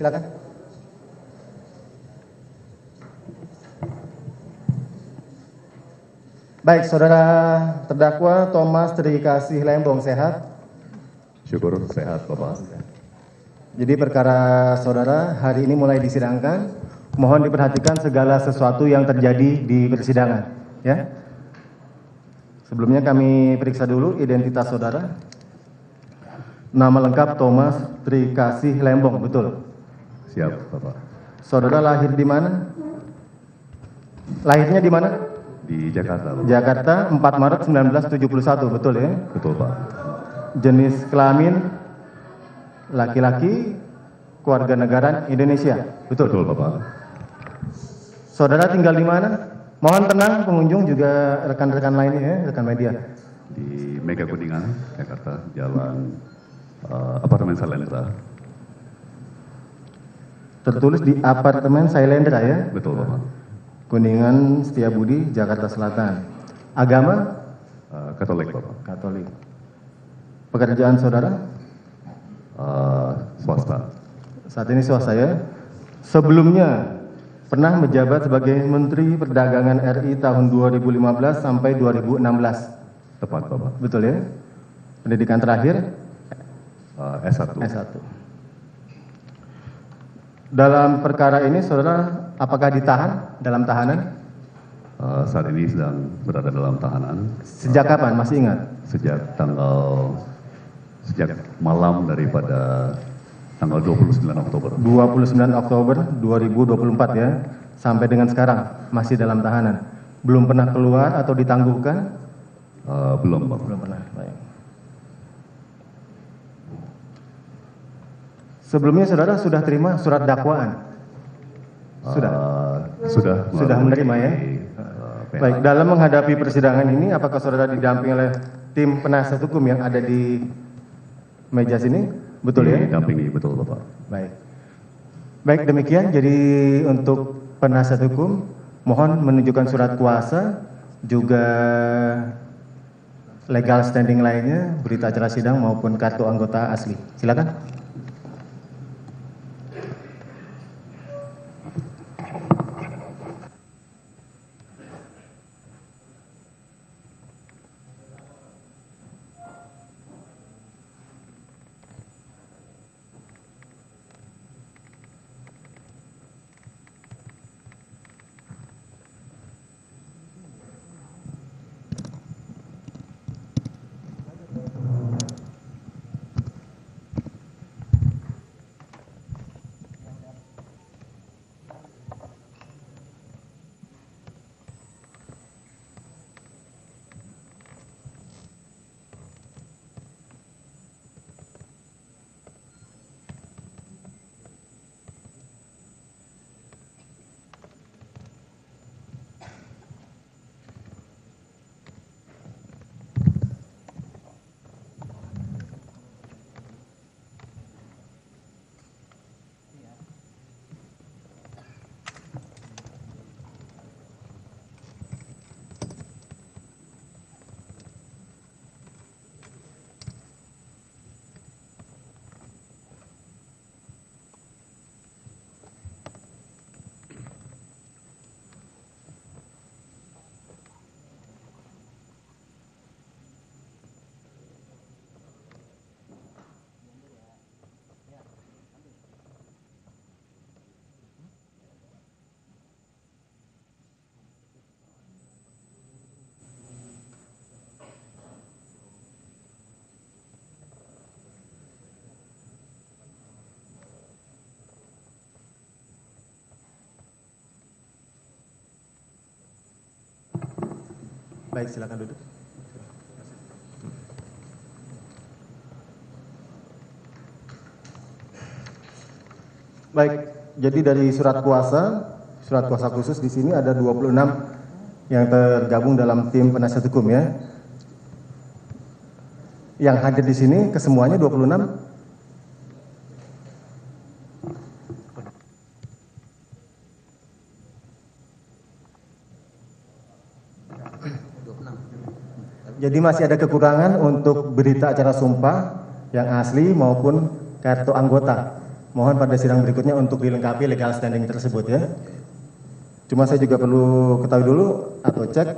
Silakan. Baik, saudara terdakwa Thomas Trikasih Lembong sehat? Syukur sehat, Bapak. Jadi perkara saudara hari ini mulai disidangkan. Mohon diperhatikan segala sesuatu yang terjadi di persidangan, ya. Sebelumnya kami periksa dulu identitas saudara. Nama lengkap Thomas Trikasih Lembong, betul? Siap, Bapak. Saudara lahir di mana? Lahirnya di mana? Di Jakarta, Bapak. Jakarta, 4 Maret 1971, betul ya? Betul, Pak. Jenis kelamin laki-laki, kewarganegaraan Indonesia, betul? Betul, Bapak. Saudara tinggal di mana? Mohon tenang pengunjung juga rekan-rekan lainnya ya, rekan media. Di Mega Kuningan, Jakarta, Jalan Apartemen Salendra. Tertulis di apartemen Sailendra ya? Betul, Bapak. Kuningan Setiabudi, Jakarta Selatan. Agama? Katolik, Bapak. Katolik. Pekerjaan saudara? Swasta. Saat ini swasta ya. Sebelumnya pernah menjabat sebagai Menteri Perdagangan RI tahun 2015 sampai 2016. Tepat, Bapak. Betul ya? Pendidikan terakhir? S1. S1. Dalam perkara ini saudara apakah ditahan dalam tahanan? Saat ini sedang berada dalam tahanan. Sejak kapan? Masih ingat? Sejak malam daripada tanggal 29 Oktober. 29 Oktober 2024 ya. Sampai dengan sekarang masih dalam tahanan. Belum pernah keluar atau ditangguhkan? Belum, Bapak. Belum pernah. Baik. Sebelumnya saudara sudah terima surat dakwaan? Sudah? Sudah menerima ya? Baik, dalam menghadapi persidangan ini apakah saudara didampingi oleh tim penasihat hukum yang ada di meja sini? Betul ya? Didampingi, betul, Bapak. Baik. Baik, demikian jadi untuk penasihat hukum mohon menunjukkan surat kuasa juga legal standing lainnya, berita acara sidang maupun kartu anggota asli. Silakan. Baik, silakan duduk. Baik, jadi dari surat kuasa khusus di sini ada 26 yang tergabung dalam tim penasihat hukum ya. Yang hadir di sini kesemuanya 26. Jadi masih ada kekurangan untuk berita acara sumpah yang asli maupun kartu anggota. Mohon pada sidang berikutnya untuk dilengkapi legal standing tersebut ya. Cuma saya juga perlu ketahui dulu atau cek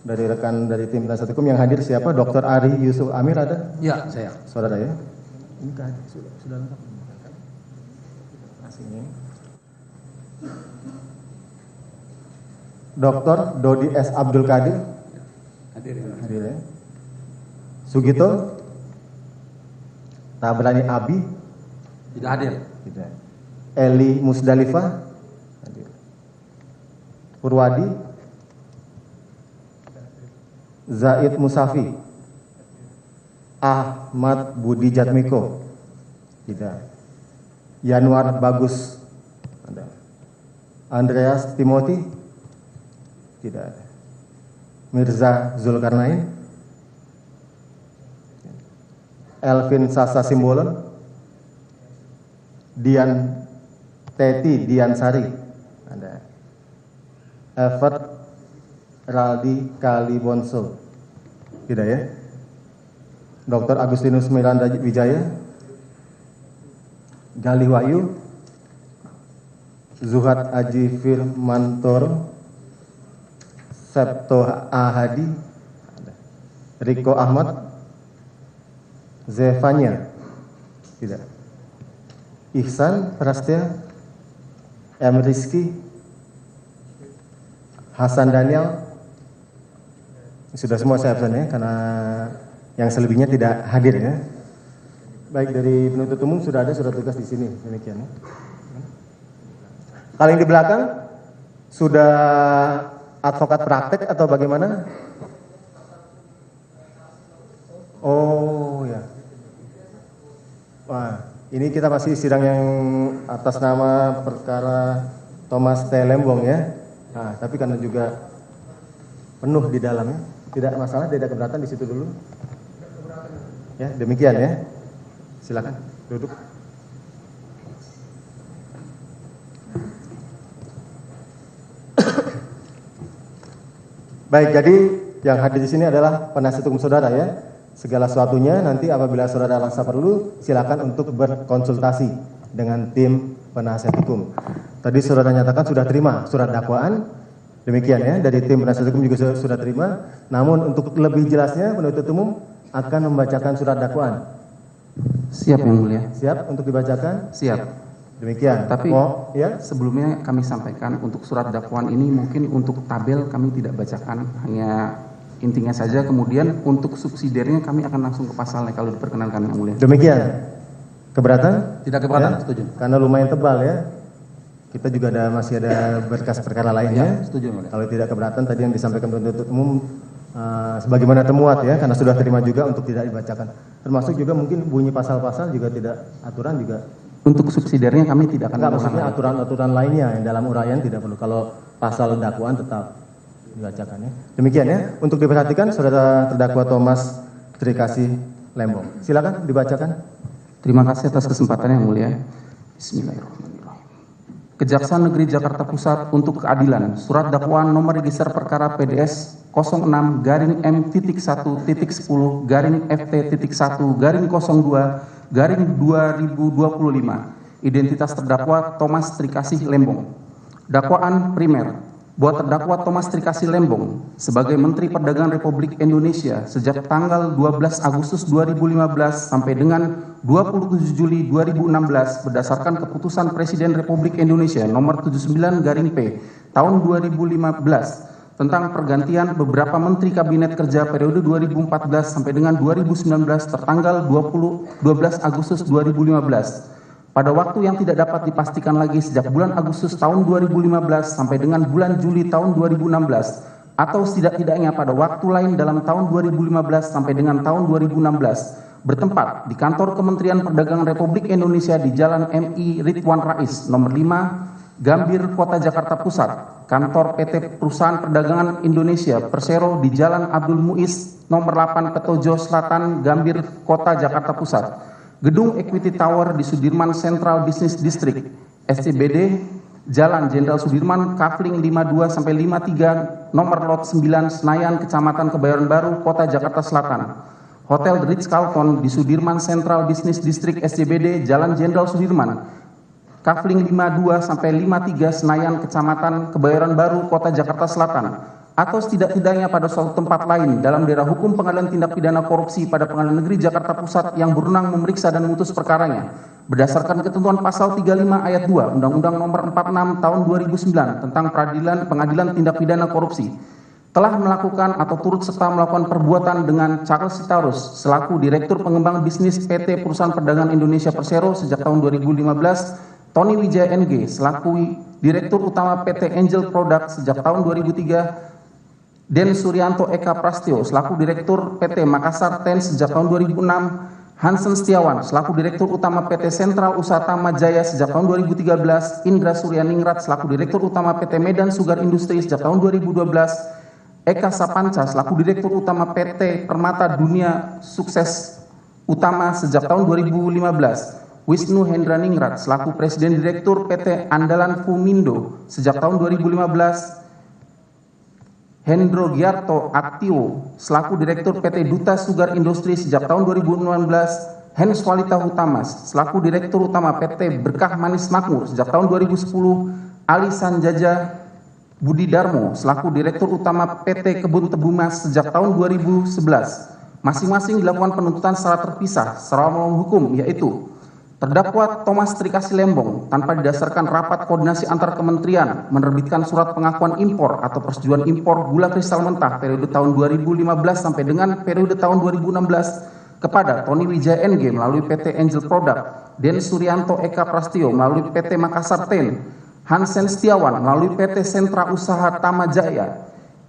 dari rekan dari tim penasihat hukum yang hadir siapa? Dr. Ari Yusuf Amir ada? Ya, saya. Saudara ya? Ini kan sudah lengkap. Aslinya. Dr. Dodi S. Abdul Qadir. Hadir. Hadir ya. Sugito. Tabrani Abi. Tidak hadir. Tidak. Eli Musdalifah. Hadir. Purwadi. Zaid Musafi. Ahmad Budi Jatmiko. Tidak. Yanuar Bagus. Ada. Andreas Timothy. Tidak ada. Mirza Zulkarnain. Elvin Sasa Simbolon. Dian Teti Diansari. Ada. Evert Raldi Kalibonso. Tidak ya. Dr. Agustinus Miranda Wijaya. Galih Wahyu. Zuhad Aji Firmantoro. Septo Ahadi. Riko Ahmad. Zevanya. Tidak. Ihsan Prastia. M. Rizky. Hasan Daniel. Sudah semua saya absen ya, karena yang selebihnya tidak hadir ya. Baik, dari penuntut umum sudah ada surat tugas di sini, demikian ya. Kalau yang di belakang sudah advokat praktek atau bagaimana? Oh ya. Wah, ini kita masih sidang yang atas nama perkara Thomas T. Lembong ya. Nah, tapi karena juga penuh di dalamnya, tidak masalah, tidak keberatan di situ dulu. Ya, demikian ya. Silakan duduk. Baik, jadi yang hadir di sini adalah penasihat hukum saudara ya. Segala sesuatunya nanti apabila saudara rasa perlu, silakan untuk berkonsultasi dengan tim penasihat hukum. Tadi saudara nyatakan sudah terima surat dakwaan. Demikian ya, dari tim penasihat hukum juga sudah terima. Namun untuk lebih jelasnya penuntut umum akan membacakan surat dakwaan. Siap yang mulia. Siap untuk dibacakan? Siap. Demikian. Tapi ya? sebelumnya kami sampaikan untuk surat dakwaan ini mungkin untuk tabel kami tidak bacakan, hanya intinya saja. Kemudian untuk subsidiarnya kami akan langsung ke pasalnya kalau diperkenankan yang mulia. Demikian. Keberatan? Tidak keberatan, Ya? setuju. Karena lumayan tebal ya. Kita juga masih ada berkas perkara lainnya. Ya, setuju, mulia. Kalau tidak keberatan tadi yang disampaikan penuntut umum sebagaimana temuan ya, karena sudah terima juga untuk tidak dibacakan. Termasuk juga mungkin bunyi pasal-pasal juga tidak, aturan juga. Untuk subsidiarnya kami tidak akan Enggak, mengulang maksudnya lagi. aturan-aturan lainnya yang dalam uraian tidak perlu. Kalau pasal dakwaan tetap dibacakan ya. Demikian ya. Untuk diperhatikan saudara terdakwa Thomas Trikasih Lembong. Silakan dibacakan. Terima kasih atas kesempatannya yang mulia. Bismillahirrahmanirrahim. Kejaksaan Negeri Jakarta Pusat untuk keadilan. Surat dakwaan nomor register perkara PDS 06-MT.1.10-FT.1-2025. Identitas terdakwa Thomas Trikasih Lembong. Dakwaan primer bahwa terdakwa Thomas Trikasih Lembong sebagai Menteri Perdagangan Republik Indonesia sejak tanggal 12 Agustus 2015 sampai dengan 27 Juli 2016 berdasarkan keputusan Presiden Republik Indonesia nomor 79/P tahun 2015 tentang pergantian beberapa Menteri Kabinet Kerja periode 2014 sampai dengan 2019 tertanggal 12 Agustus 2015. Pada waktu yang tidak dapat dipastikan lagi sejak bulan Agustus tahun 2015 sampai dengan bulan Juli tahun 2016 atau setidak-tidaknya pada waktu lain dalam tahun 2015 sampai dengan tahun 2016 bertempat di kantor Kementerian Perdagangan Republik Indonesia di Jalan MI Ridwan Rais nomor 5 Gambir Kota Jakarta Pusat, kantor PT Perusahaan Perdagangan Indonesia Persero di Jalan Abdul Muiz nomor 8 Petojo Selatan Gambir Kota Jakarta Pusat. Gedung Equity Tower di Sudirman Central Business District, SCBD, Jalan Jenderal Sudirman, Kafling 52 sampai 53, nomor lot 9, Senayan, Kecamatan Kebayoran Baru, Kota Jakarta Selatan. Hotel The Ritz-Carlton di Sudirman Central Business District, SCBD, Jalan Jenderal Sudirman, Kafling 52 sampai 53 Senayan, Kecamatan Kebayoran Baru, Kota Jakarta Selatan, atau setidak-tidaknya pada suatu tempat lain dalam daerah hukum Pengadilan Tindak Pidana Korupsi pada Pengadilan Negeri Jakarta Pusat yang berwenang memeriksa dan memutus perkaranya berdasarkan ketentuan pasal 35 ayat 2 Undang-Undang Nomor 46 Tahun 2009 tentang Pengadilan Tindak Pidana Korupsi, telah melakukan atau turut serta melakukan perbuatan dengan Charles Sitorus selaku Direktur Pengembang Bisnis PT Perusahaan Perdagangan Indonesia Persero sejak tahun 2015, Tony Wijaya NG selaku Direktur Utama PT Angel Product sejak tahun 2003, Den Suryanto Eka Prastyo selaku Direktur PT Makassar Ten sejak tahun 2006, Hansen Setiawan selaku Direktur Utama PT Sentral Usaha Tama Jaya sejak tahun 2013, Indra Suryaningrat selaku Direktur Utama PT Medan Sugar Industri sejak tahun 2012, Eka Sapanca selaku Direktur Utama PT Permata Dunia Sukses Utama sejak tahun 2015, Wisnu Hendraningrat selaku Presiden Direktur PT Andalan Fumindo sejak tahun 2015, Hendro Giarto Aktio selaku Direktur PT Duta Sugar Industri sejak tahun 2019, Hans Walita Hutamas selaku Direktur Utama PT Berkah Manis Makmur sejak tahun 2010, Ali Sanjaja Budi Darmo selaku Direktur Utama PT Kebun Tebu Mas sejak tahun 2011. Masing-masing dilakukan penuntutan secara terpisah secara melawan hukum, yaitu terdakwa Thomas Trikasih Lembong tanpa didasarkan rapat koordinasi antar kementerian menerbitkan surat pengakuan impor atau persetujuan impor gula kristal mentah periode tahun 2015 sampai dengan periode tahun 2016 kepada Tony Wijaya NG melalui PT Angel Product, Den Suryanto Eka Prastyo melalui PT Makassar Ten, Hansen Setiawan melalui PT Sentra Usaha Tama Jaya,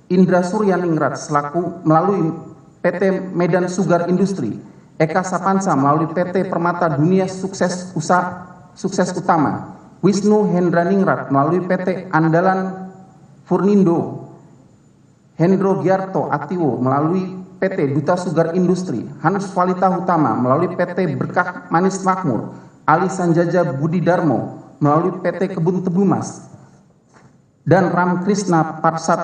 Indra Suryaningrat selaku melalui PT Medan Sugar Industri, Eka Sapanca melalui PT Permata Dunia Sukses Utama, Wisnu Hendraningrat melalui PT Andalan Furnindo, Hendro Giarto Aktiwo melalui PT Duta Sugar Industri, Hans Walita Hutama melalui PT Berkah Manis Makmur, Ali Sanjaja Budi Darmo melalui PT Kebun Tebu Mas, dan Ram Krishna Parsat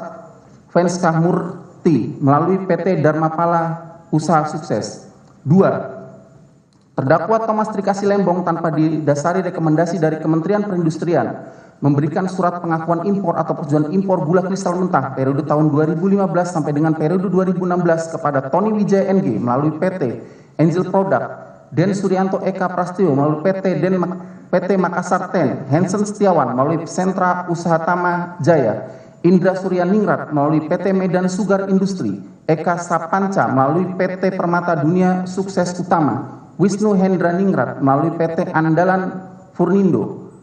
Venskah Murti melalui PT Dharmapala Usaha Sukses. 2. Terdakwa Thomas Trikasih Lembong tanpa didasari rekomendasi dari Kementerian Perindustrian memberikan surat pengakuan impor atau persetujuan impor gula kristal mentah periode tahun 2015 sampai dengan periode 2016 kepada Tony Wijaya NG melalui PT Angel Product, Den Suryanto Eka Prastyo melalui PT Makassar Ten, Hansen Setiawan melalui Sentra Usaha Tama Jaya, Indra Suryaningrat melalui PT Medan Sugar Industri, Eka Sapanca melalui PT Permata Dunia Sukses Utama, Wisnu Hendraningrat melalui PT Andalan Furnindo,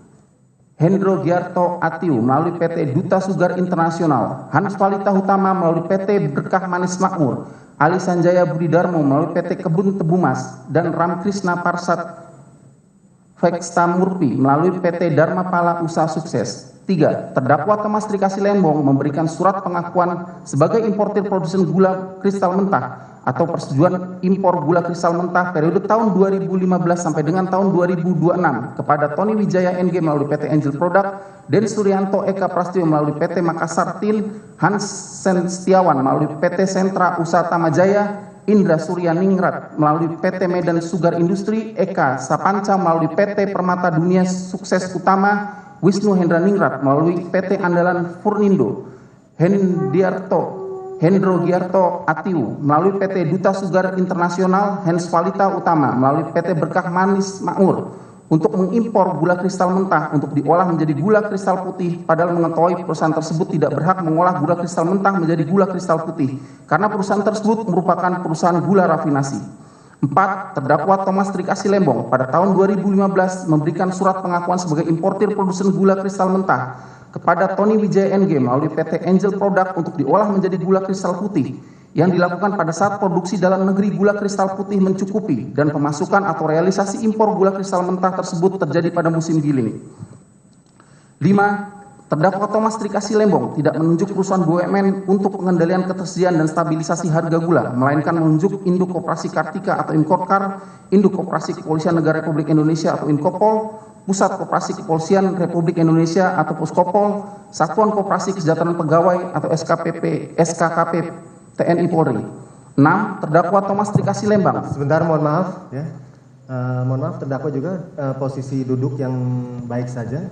Hendro Giarto Atiu melalui PT Duta Sugar Internasional, Hans Walita Hutama melalui PT Berkah Manis Makmur, Ali Sanjaya Budi Darmo melalui PT Kebun Tebu Mas, dan Ram Krishna Parsat Veksta Murti melalui PT Dharmapala Usaha Sukses. 3. Terdakwa Thomas Trikasih Lembong memberikan surat pengakuan sebagai importir produsen gula kristal mentah atau persetujuan impor gula kristal mentah periode tahun 2015 sampai dengan tahun 2026 kepada Tony Wijaya NG melalui PT Angel Product, Den Suryanto Eka Prastyo melalui PT Makassar Tin, Hansen Setiawan melalui PT Sentra Usaha Tama Jaya, Indra Suryaningrat melalui PT Medan Sugar Industri, Eka Sapanca melalui PT Permata Dunia Sukses Utama, Wisnu Hendraningrat melalui PT Andalan Furnindo, Hendro Giarto Atiu melalui PT Duta Sugar Internasional, Hans Walita Utama melalui PT Berkah Manis Makmur untuk mengimpor gula kristal mentah untuk diolah menjadi gula kristal putih, padahal mengetahui perusahaan tersebut tidak berhak mengolah gula kristal mentah menjadi gula kristal putih karena perusahaan tersebut merupakan perusahaan gula rafinasi. 4. Terdakwa Thomas Trikasih Lembong pada tahun 2015 memberikan surat pengakuan sebagai importir produsen gula kristal mentah kepada Tony Wijaya NG melalui PT Angel Product untuk diolah menjadi gula kristal putih yang dilakukan pada saat produksi dalam negeri gula kristal putih mencukupi dan pemasukan atau realisasi impor gula kristal mentah tersebut terjadi pada musim giling. 5. Terdakwa Thomas Trikasih Lembong tidak menunjuk perusahaan BUMN untuk pengendalian ketersediaan dan stabilisasi harga gula, melainkan menunjuk Induk Koperasi Kartika atau Inkorkar, Induk Koperasi Kepolisian Negara Republik Indonesia atau Inkopol, Pusat Koperasi Kepolisian Republik Indonesia atau Puskopol, Satuan Koperasi Kesejahteraan Pegawai atau SKKP TNI Polri. 6. Terdakwa Thomas Trikasih Lembong. Sebentar, mohon maaf ya. Mohon maaf, terdakwa juga posisi duduk yang baik saja.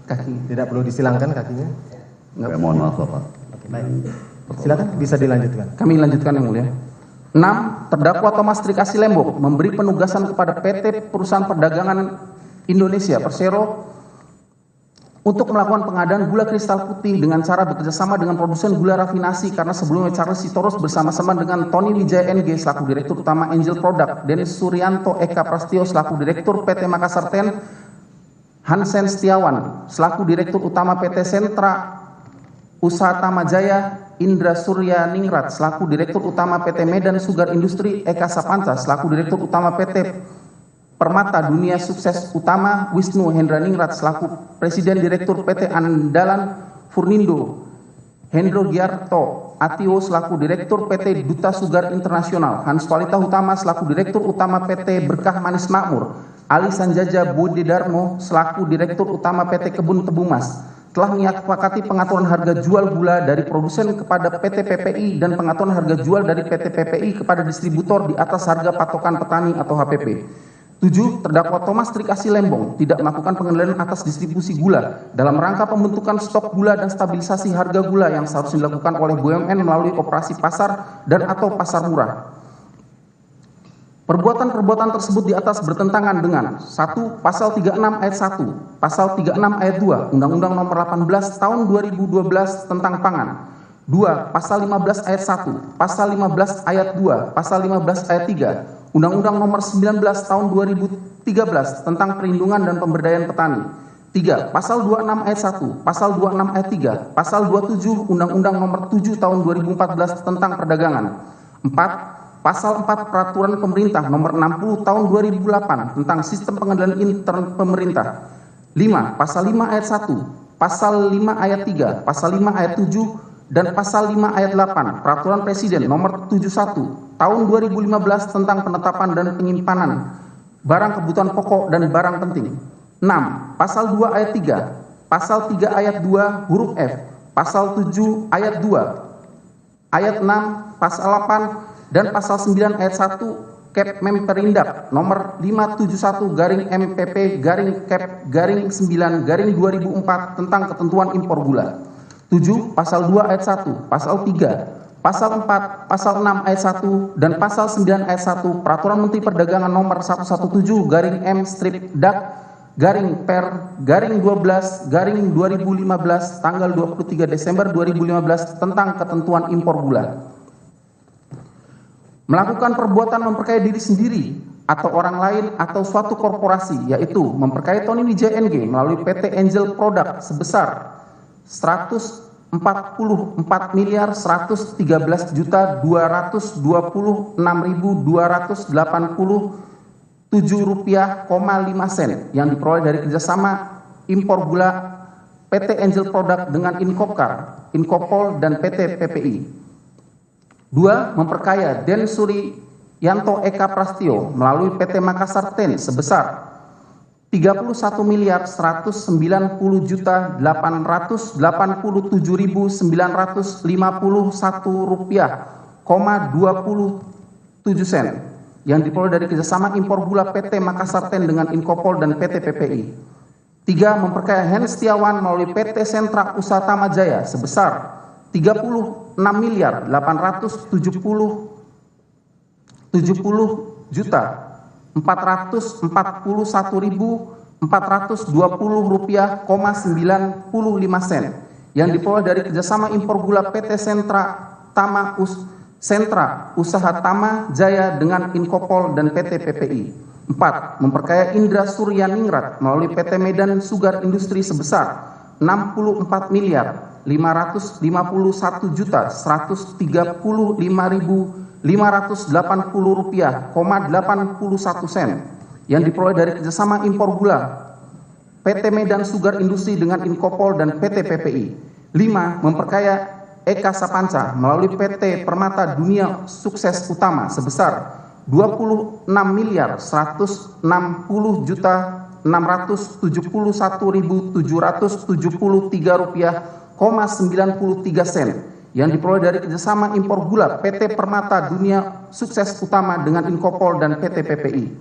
Kaki. Tidak perlu disilangkan kakinya. Saya mohon maaf Bapak. Oke, baik. Silakan bisa dilanjutkan. Kami lanjutkan yang mulia. 6. Terdakwa Thomas Trikasih Lembong memberi penugasan kepada PT Perusahaan Perdagangan Indonesia Persero untuk melakukan pengadaan gula kristal putih dengan cara bekerjasama dengan produsen gula rafinasi, karena sebelumnya Charles Sitorus bersama-sama dengan Tony Wijaya NG selaku Direktur Utama Angel Product, Dennis Suryanto Eka Prastio selaku Direktur PT Makassar Ten, Hansen Setiawan selaku Direktur Utama PT Sentra Usaha Tamajaya, Indra Surya Ningrat selaku Direktur Utama PT Medan Sugar Industri, Eka Sapanca selaku Direktur Utama PT Permata Dunia Sukses Utama, Wisnu Hendra Ningrat selaku Presiden Direktur PT Andalan Furnindo, Hendro Giarto Atio selaku Direktur PT Duta Sugar Internasional, Hans Walita Utama selaku Direktur Utama PT Berkah Manis Makmur, Ali Sanjaja Bodedarmo selaku Direktur Utama PT Kebun Tebu Mas, telah menyepakati pengaturan harga jual gula dari produsen kepada PT PPI dan pengaturan harga jual dari PT PPI kepada distributor di atas harga patokan petani atau HPP. 7. Terdakwa Thomas Trikasih Lembong tidak melakukan pengendalian atas distribusi gula dalam rangka pembentukan stok gula dan stabilisasi harga gula yang seharusnya dilakukan oleh BUMN melalui operasi pasar dan atau pasar murah. Perbuatan-perbuatan tersebut di atas bertentangan dengan 1. Pasal 36 ayat 1, Pasal 36 ayat 2, Undang-Undang Nomor 18 Tahun 2012 tentang Pangan. 2. Pasal 15 ayat 1, Pasal 15 ayat 2, Pasal 15 ayat 3, Undang-Undang Nomor 19 Tahun 2013 tentang Perlindungan dan Pemberdayaan Petani. 3. Pasal 26 ayat 1, Pasal 26 ayat 3, Pasal 27 Undang-Undang Nomor 7 Tahun 2014 tentang Perdagangan. 4. Pasal 4 Peraturan Pemerintah Nomor 60 Tahun 2008 tentang Sistem Pengendalian Intern Pemerintah. 5. Pasal 5 ayat 1, Pasal 5 ayat 3, Pasal 5 ayat 7, dan Pasal 5 ayat 8 Peraturan Presiden Nomor 71 Tahun 2015 tentang penetapan dan penyimpanan barang kebutuhan pokok dan barang penting. 6. Pasal 2 ayat 3, Pasal 3 ayat 2 huruf F, Pasal 7 ayat 2, ayat 6, Pasal 8, dan Pasal 9 ayat 1 Kep Memperindak Nomor 571-Kep-9-2004 tentang ketentuan impor gula. 7. Pasal 2 ayat 1, Pasal 3, Pasal 4, Pasal 6 ayat 1, dan Pasal 9 ayat 1 Peraturan Menteri Perdagangan Nomor 117-M-DAG-Per-12-2015 tanggal 23 Desember 2015 tentang ketentuan impor gula. Melakukan perbuatan memperkaya diri sendiri atau orang lain atau suatu korporasi, yaitu memperkaya Tony Wijaya NG melalui PT Angel Product sebesar 144.226.287,5 rupiah, yang diperoleh dari kerjasama impor gula PT Angel Product dengan Inkopkar, Inkopol, dan PT PPI. 2. Memperkaya Den Suryanto Eka Prastio melalui PT Makassar Ten sebesar 31.190.887.951 rupiah,27 yang diperoleh dari kerjasama impor gula PT Makassar Ten dengan Inkopol dan PT PPI. 3. Memperkaya Hans Setiawan melalui PT Sentra Usaha Tamajaya sebesar 36.870.441.420 rupiah,95 yang diperoleh dari kerjasama impor gula PT Sentra Usaha Tama Jaya dengan Inkopol dan PT PPI. 4. Memperkaya Indra Surya Ningrat melalui PT Medan Sugar Industri sebesar 64.551.135.580 rupiah,81 yang diperoleh dari kerjasama impor gula PT Medan Sugar Industri dengan Inkopol dan PT PPI. 5. Memperkaya Eka Sapanca melalui PT Permata Dunia Sukses Utama sebesar 26.160.671.773 rupiah,93 yang diperoleh dari kerjasama impor gula PT Permata Dunia Sukses Utama dengan Inkopol dan PT PPI.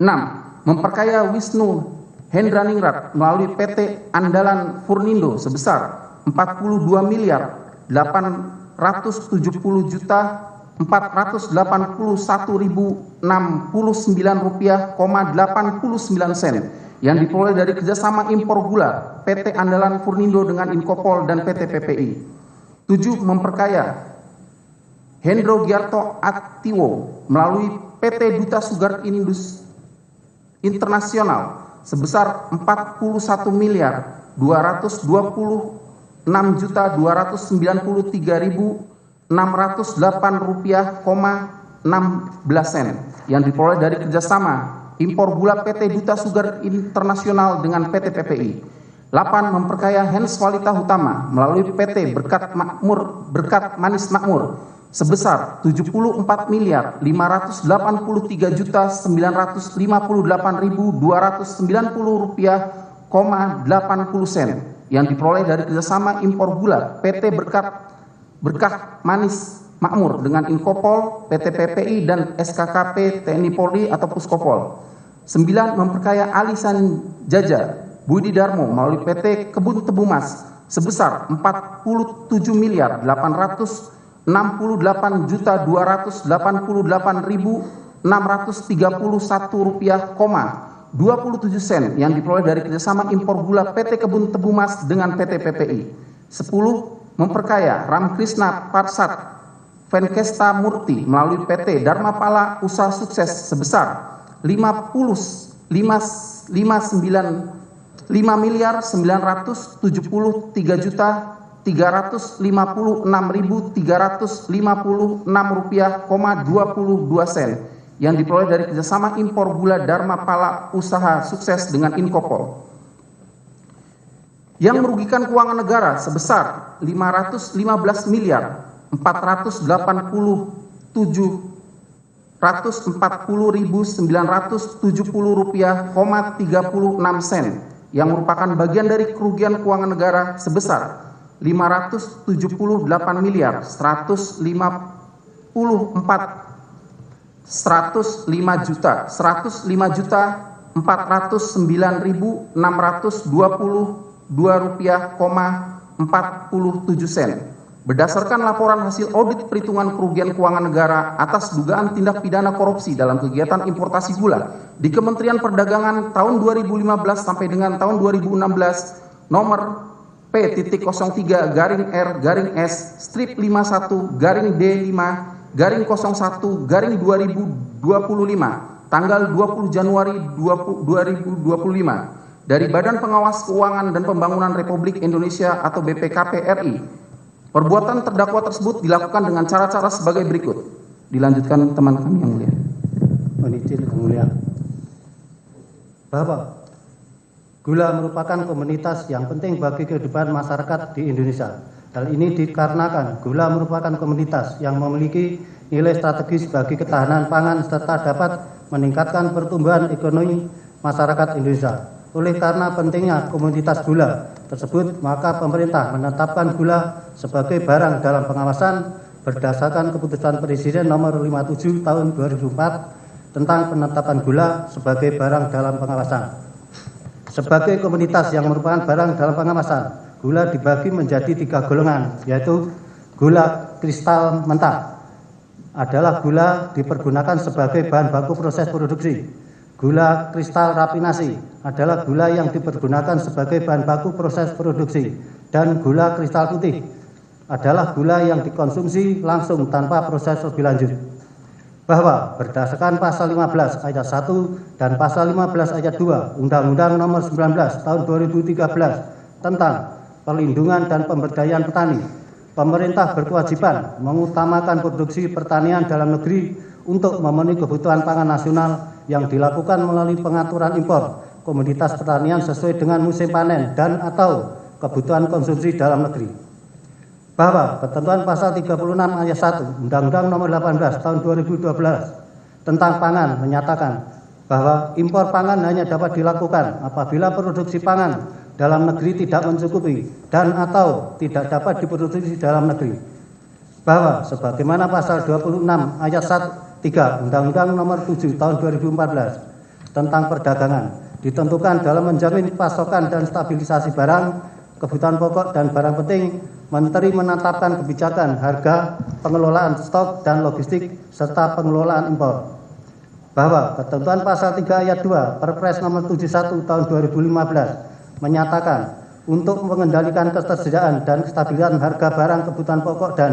6. Memperkaya Wisnu Hendraningrat melalui PT Andalan Furnindo sebesar 42.481.489,89 rupiah yang diperoleh dari kerjasama impor gula PT Andalan Furnindo dengan Inkopol dan PT PPI. 7. Memperkaya Hendro Giarto Atiwo melalui PT Duta Sugar Internasional sebesar 41.226.293.608 rupiah,16 yang diperoleh dari kerjasama impor gula PT Duta Sugar Internasional dengan PT PPI. 8. Memperkaya Hans Walita Hutama melalui PT Berkat Manis Makmur sebesar 74.053.958.290 rupiah,80 yang diperoleh dari kerjasama impor gula PT Berkah Manis Makmur dengan Inkopol, PT PPI dan SKKP TNI Polri atau Puskopol. 9. Memperkaya Ali Sanjaja Budi Darmo melalui PT Kebun Tebu Mas sebesar 47.868.288.631 rupiah,27 yang diperoleh dari kerjasama impor gula PT Kebun Tebu Mas dengan PT PPI. 10. Memperkaya Ramkrishna Parsat Venkesta Murti melalui PT Dharma Pala Usaha Sukses sebesar 5.973.356.356 rupiah,22 yang diperoleh dari kerjasama impor gula Dharma Pala Usaha Sukses dengan Inkopol. Yang merugikan keuangan negara sebesar 15.440.970 rupiah,36 yang merupakan bagian dari kerugian keuangan negara sebesar 105.409.622 rupiah,47 berdasarkan laporan hasil audit perhitungan kerugian keuangan negara atas dugaan tindak pidana korupsi dalam kegiatan importasi gula di Kementerian Perdagangan tahun 2015 sampai dengan tahun 2016 nomor P.01-D5-S/-D5-01-2025 tanggal 20 Januari 2025 dari Badan Pengawas Keuangan dan Pembangunan Republik Indonesia atau BPKP RI. Perbuatan terdakwa tersebut dilakukan dengan cara-cara sebagai berikut. Dilanjutkan teman kami yang mulia. Mohon izin yang mulia. Bahwa gula merupakan komoditas yang penting bagi kehidupan masyarakat di Indonesia. Hal ini dikarenakan gula merupakan komoditas yang memiliki nilai strategis bagi ketahanan pangan serta dapat meningkatkan pertumbuhan ekonomi masyarakat Indonesia. Oleh karena pentingnya komoditas gula tersebut, maka pemerintah menetapkan gula sebagai barang dalam pengawasan berdasarkan keputusan Presiden nomor 57 tahun 2004 tentang penetapan gula sebagai barang dalam pengawasan. Sebagai komoditas yang merupakan barang dalam pengawasan, gula dibagi menjadi 3 golongan, yaitu gula kristal mentah adalah gula dipergunakan sebagai bahan baku proses produksi. Gula kristal rafinasi adalah gula yang dipergunakan sebagai bahan baku proses produksi, dan gula kristal putih adalah gula yang dikonsumsi langsung tanpa proses lebih lanjut. Bahwa berdasarkan pasal 15 ayat 1 dan pasal 15 ayat 2 Undang-Undang Nomor 19 Tahun 2013 tentang Perlindungan dan Pemberdayaan Petani, pemerintah berkewajiban mengutamakan produksi pertanian dalam negeri untuk memenuhi kebutuhan pangan nasional yang dilakukan melalui pengaturan impor komoditas pertanian sesuai dengan musim panen dan atau kebutuhan konsumsi dalam negeri. Bahwa ketentuan pasal 36 ayat 1 Undang-Undang Nomor 18 Tahun 2012 tentang pangan menyatakan bahwa impor pangan hanya dapat dilakukan apabila produksi pangan dalam negeri tidak mencukupi dan atau tidak dapat diproduksi dalam negeri. Bahwa sebagaimana pasal 26 ayat 3 Undang-Undang Nomor 7 Tahun 2014 tentang perdagangan ditentukan dalam menjamin pasokan dan stabilisasi barang, kebutuhan pokok dan barang penting. Menteri menetapkan kebijakan harga, pengelolaan stok dan logistik, serta pengelolaan impor. Bahwa ketentuan pasal 3 ayat 2 Perpres nomor 71 tahun 2015 menyatakan untuk mengendalikan ketersediaan dan kestabilan harga barang kebutuhan pokok dan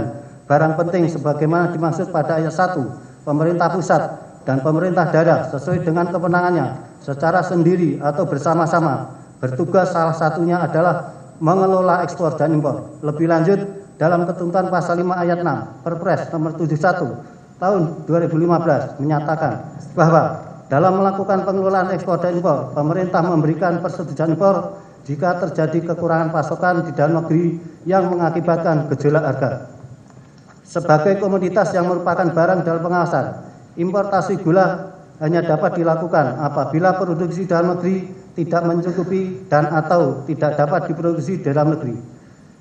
barang penting sebagaimana dimaksud pada ayat 1, pemerintah pusat dan pemerintah daerah sesuai dengan kewenangannya secara sendiri atau bersama-sama bertugas, salah satunya adalah mengelola ekspor dan impor. Lebih lanjut, dalam ketentuan pasal 5 ayat 6 Perpres nomor 71 tahun 2015 menyatakan bahwa dalam melakukan pengelolaan ekspor dan impor, pemerintah memberikan persetujuan impor jika terjadi kekurangan pasokan di dalam negeri yang mengakibatkan gejolak harga. Sebagai komoditas yang merupakan barang dalam pengawasan, importasi gula hanya dapat dilakukan apabila produksi dalam negeri tidak mencukupi dan atau tidak dapat diproduksi di dalam negeri.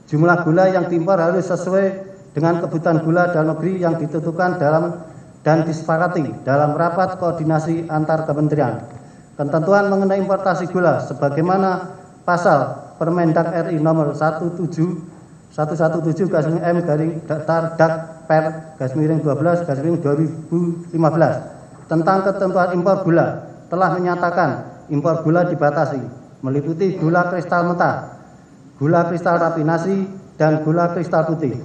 Jumlah gula yang diimpor harus sesuai dengan kebutuhan gula dalam negeri yang ditentukan dalam dan disepakati dalam rapat koordinasi antar kementerian. Ketentuan mengenai importasi gula sebagaimana pasal Permendak RI nomor 117/M/Dak/Per/12/2015 tentang ketentuan impor gula telah menyatakan impor gula dibatasi, meliputi gula kristal mentah, gula kristal rafinasi, dan gula kristal putih.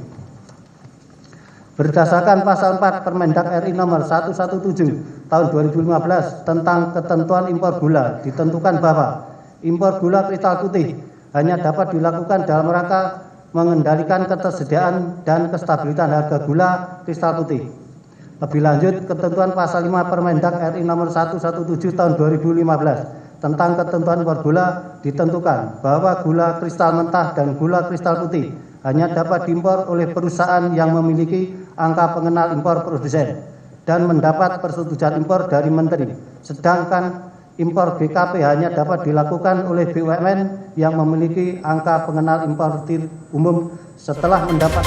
Berdasarkan pasal 4 Permendak RI nomor 117 tahun 2015 tentang ketentuan impor gula ditentukan bahwa impor gula kristal putih hanya dapat dilakukan dalam rangka mengendalikan ketersediaan dan kestabilitas harga gula kristal putih. Lebih lanjut, ketentuan pasal 5 Permendak RI nomor 117 tahun 2015 tentang ketentuan impor gula ditentukan bahwa gula kristal mentah dan gula kristal putih hanya dapat diimpor oleh perusahaan yang memiliki angka pengenal impor produsen dan mendapat persetujuan impor dari Menteri. Sedangkan impor GKP hanya dapat dilakukan oleh BUMN yang memiliki angka pengenal importir umum setelah mendapat